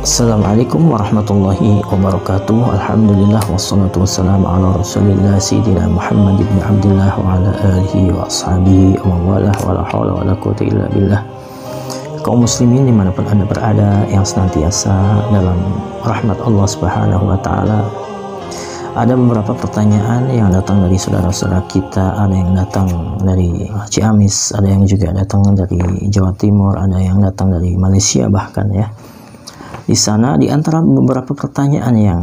Assalamualaikum warahmatullahi wabarakatuh. Alhamdulillah wassalatu wassalamu ala rasulillah Sayyidina Muhammad ibn Abdullah wa ala alihi wa ashabihi wa mawalah wa la hawla wa la quwwata illa billah. Kaum muslimin dimanapun anda berada yang senantiasa dalam rahmat Allah subhanahu wa ta'ala. Ada beberapa pertanyaan yang datang dari saudara-saudara kita. Ada yang datang dari Ciamis, ada yang juga datang dari Jawa Timur, ada yang datang dari Malaysia bahkan ya. Di sana di antara beberapa pertanyaan yang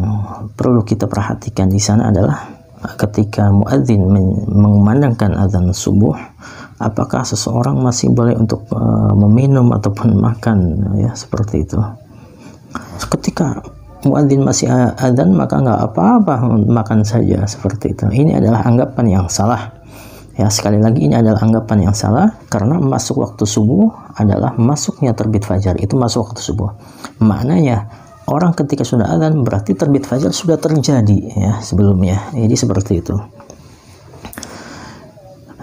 perlu kita perhatikan di sana adalah ketika muadzin mengumandangkan azan subuh, apakah seseorang masih boleh untuk meminum ataupun makan ya, seperti itu. Ketika muadzin masih azan maka nggak apa-apa makan saja, seperti itu. Ini adalah anggapan yang salah. Ya, sekali lagi ini adalah anggapan yang salah, karena masuk waktu subuh adalah masuknya terbit fajar, itu masuk waktu subuh. Maknanya orang ketika sudah azan berarti terbit fajar sudah terjadi ya sebelumnya. Jadi seperti itu.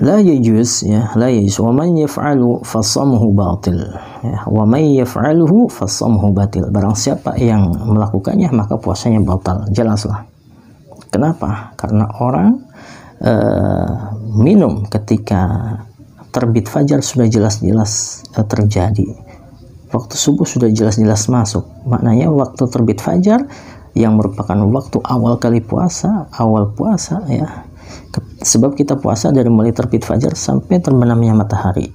La yajuz ya, la yajuz wa man yaf'alu fasamuhu batil. Ya, wa man yaf'aluhu fasamuhu batil. Barang siapa yang melakukannya maka puasanya batal. Jelaslah. Kenapa? Karena orang minum ketika terbit fajar sudah jelas-jelas terjadi, waktu subuh sudah jelas-jelas masuk. Maknanya waktu terbit fajar yang merupakan waktu awal kali puasa, awal puasa ya, sebab kita puasa dari mulai terbit fajar sampai terbenamnya matahari.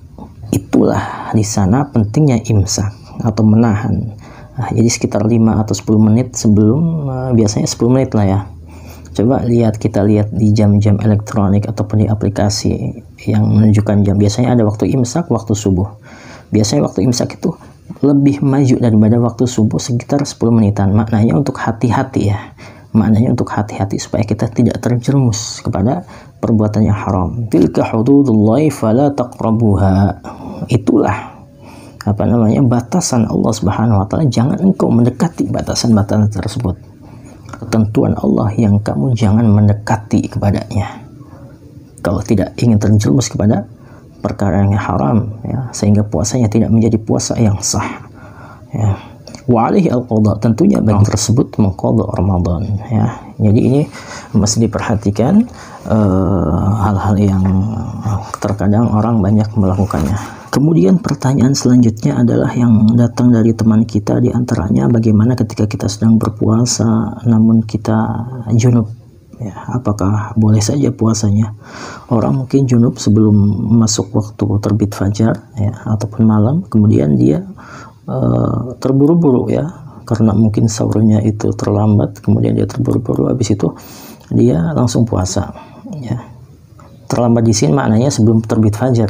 Itulah di sana pentingnya imsak atau menahan. Jadi sekitar 5 atau 10 menit sebelum, biasanya 10 menit lah ya. Coba kita lihat di jam-jam elektronik ataupun di aplikasi yang menunjukkan jam. Biasanya ada waktu imsak, waktu subuh. Biasanya waktu imsak itu lebih maju daripada waktu subuh sekitar 10 menitan. Maknanya untuk hati-hati ya. Maknanya untuk hati-hati supaya kita tidak terjerumus kepada perbuatan yang haram. Tilka hududullahi fala taqrabuha. Itulah batasan Allah Subhanahu wa taala, jangan engkau mendekati batasan-batasan tersebut. Ketentuan Allah yang kamu jangan mendekati kepadanya kalau tidak ingin terjerumus kepada perkara yang haram ya, sehingga puasanya tidak menjadi puasa yang sah ya. Wa alaihi al-qadha, tentunya bagi tersebut mengqadha Ramadan ya. Jadi ini mesti diperhatikan hal-hal yang terkadang orang banyak melakukannya. Kemudian pertanyaan selanjutnya adalah yang datang dari teman kita, di antaranya bagaimana ketika kita sedang berpuasa namun kita junub ya, apakah boleh saja puasanya? Orang mungkin junub sebelum masuk waktu terbit fajar ya, ataupun malam, kemudian dia terburu-buru ya, karena mungkin sahurnya itu terlambat, kemudian dia terburu-buru, habis itu dia langsung puasa ya. Terlambat di sini maknanya sebelum terbit fajar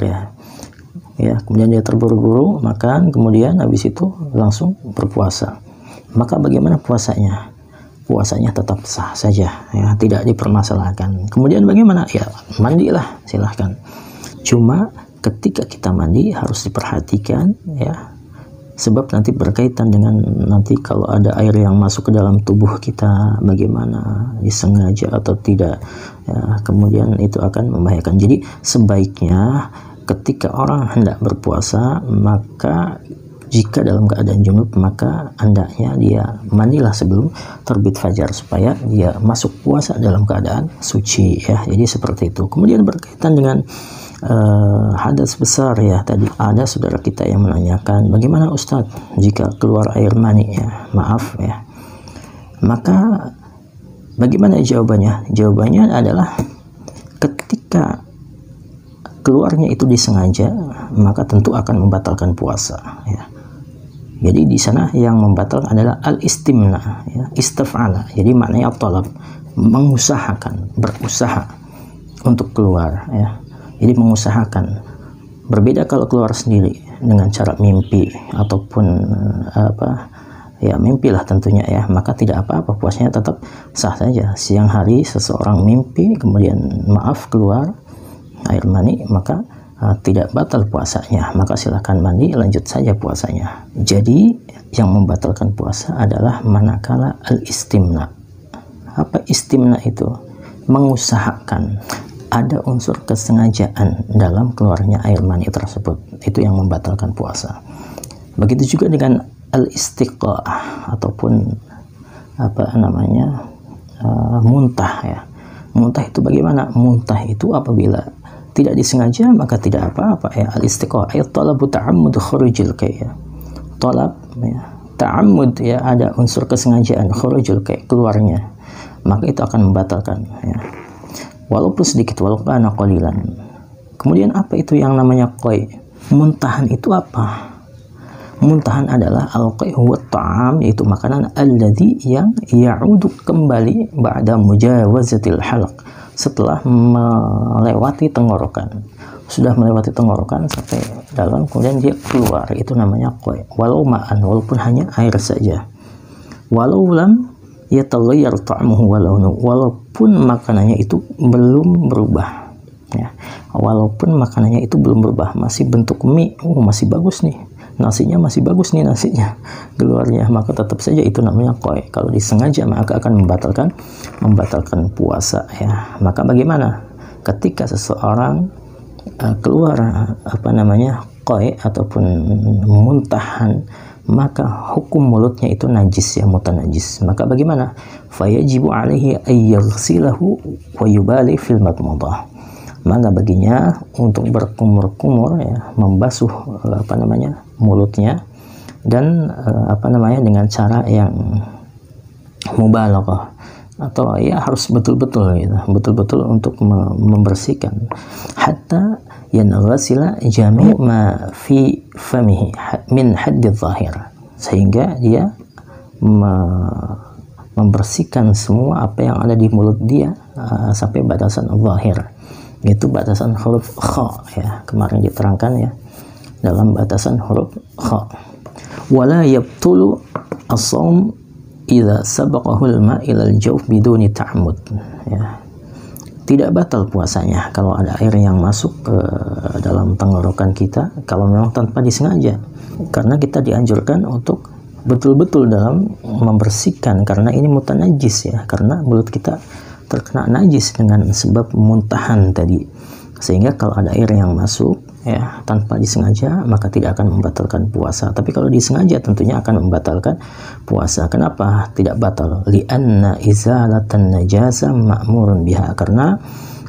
ya, kemudian dia terburu-buru makan, kemudian habis itu langsung berpuasa. Maka bagaimana puasanya? Puasanya tetap sah saja ya, tidak dipermasalahkan. Kemudian bagaimana? Ya mandilah, silahkan. Cuma ketika kita mandi harus diperhatikan ya, sebab nanti berkaitan dengan nanti kalau ada air yang masuk ke dalam tubuh kita, bagaimana, disengaja atau tidak ya, kemudian itu akan membahayakan. Jadi sebaiknya ketika orang hendak berpuasa, maka jika dalam keadaan junub maka hendaknya dia mandilah sebelum terbit fajar supaya dia masuk puasa dalam keadaan suci ya. Jadi seperti itu. Kemudian berkaitan dengan hadas besar ya, tadi ada saudara kita yang menanyakan, bagaimana Ustadz jika keluar air mani ya, maaf ya. Maka bagaimana jawabannya? Jawabannya adalah ketika keluarnya itu disengaja, maka tentu akan membatalkan puasa ya. Jadi di sana yang membatalkan adalah al-istimna ya, istaf'ala. Jadi maknanya talab, mengusahakan, berusaha untuk keluar ya. Jadi mengusahakan. Berbeda kalau keluar sendiri dengan cara mimpi ataupun ya mimpilah tentunya ya, maka tidak apa-apa, puasanya tetap sah saja. Siang hari seseorang mimpi kemudian keluar air mani, maka tidak batal puasanya, maka silakan mandi, lanjut saja puasanya. Jadi yang membatalkan puasa adalah manakala al-istimna. Apa istimna itu? Mengusahakan, ada unsur kesengajaan dalam keluarnya air mani tersebut, itu yang membatalkan puasa. Begitu juga dengan al-istiqa'ah ataupun muntah ya. Muntah itu bagaimana? Muntah itu apabila tidak disengaja maka tidak apa-apa ya. Al-istiqa'ah ayat talabu ta'ammud khurujil kai ya. Talab ya, ta'ammud ya, ada unsur kesengajaan, khurujul kai, keluarnya, maka itu akan membatalkan ya. Walaupun sedikit, walaupun ana qalilan. Kemudian apa itu yang namanya qai? Muntahan itu apa? Muntahan adalah al-qai huwa ta'am, yaitu makanan alladhi yang ya'udu kembali ba'da mujawazatil halq, setelah melewati tenggorokan. Sudah melewati tenggorokan sampai dalam, kemudian dia keluar, itu namanya qai. Walau ma'an, walaupun hanya air saja. Walau lam yataghayyar ta'muhu wa launuhu, walaupun makanannya itu belum berubah ya. Walaupun makanannya itu belum berubah, masih bentuk mie, masih bagus nih. Nasinya masih bagus nih, nasinya keluarnya, maka tetap saja itu namanya qai. Kalau disengaja maka akan membatalkan puasa ya. Maka bagaimana ketika seseorang keluar qai ataupun muntahan, maka hukum mulutnya itu najis ya, mutanajis. Maka bagaimana? Fayajibu alaihi ayyaghsilahu wa yubali fil madmadah. Maka baginya untuk berkumur-kumur ya, membasuh mulutnya, dan dengan cara yang mubalaghah, atau ya harus betul-betul gitu, betul-betul untuk membersihkan, hatta yanghasila jami' ma fi famihi min haddi zahir, sehingga dia membersihkan semua apa yang ada di mulut dia sampai batasan zahir, itu batasan huruf kha ya, kemarin diterangkan ya, dalam batasan huruf kha. Wala yabtulu as-shaum idza sabaqahu al-ma' ila al-jawf biduni ta'ammud ya. Tidak batal puasanya kalau ada air yang masuk ke dalam tenggorokan kita, kalau memang tanpa disengaja, karena kita dianjurkan untuk betul-betul dalam membersihkan, karena ini mutanajis ya, karena mulut kita terkena najis dengan sebab muntahan tadi, sehingga kalau ada air yang masuk ya tanpa disengaja maka tidak akan membatalkan puasa. Tapi kalau disengaja tentunya akan membatalkan puasa. Kenapa tidak batal? Li'anna izalatan najasa ma'murun biha, karena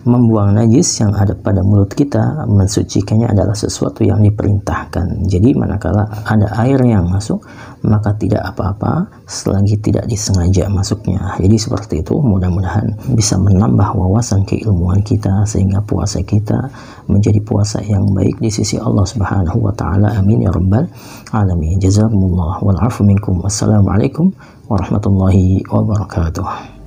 membuang najis yang ada pada mulut kita, mensucikannya adalah sesuatu yang diperintahkan. Jadi manakala ada air yang masuk, maka tidak apa-apa selagi tidak disengaja masuknya. Jadi seperti itu, mudah-mudahan bisa menambah wawasan keilmuan kita sehingga puasa kita menjadi puasa yang baik di sisi Allah Subhanahu wa taala. Amin ya rabbal alamin. Jazakumullah wal afu minkum. Wassalamualaikum warahmatullahi wabarakatuh.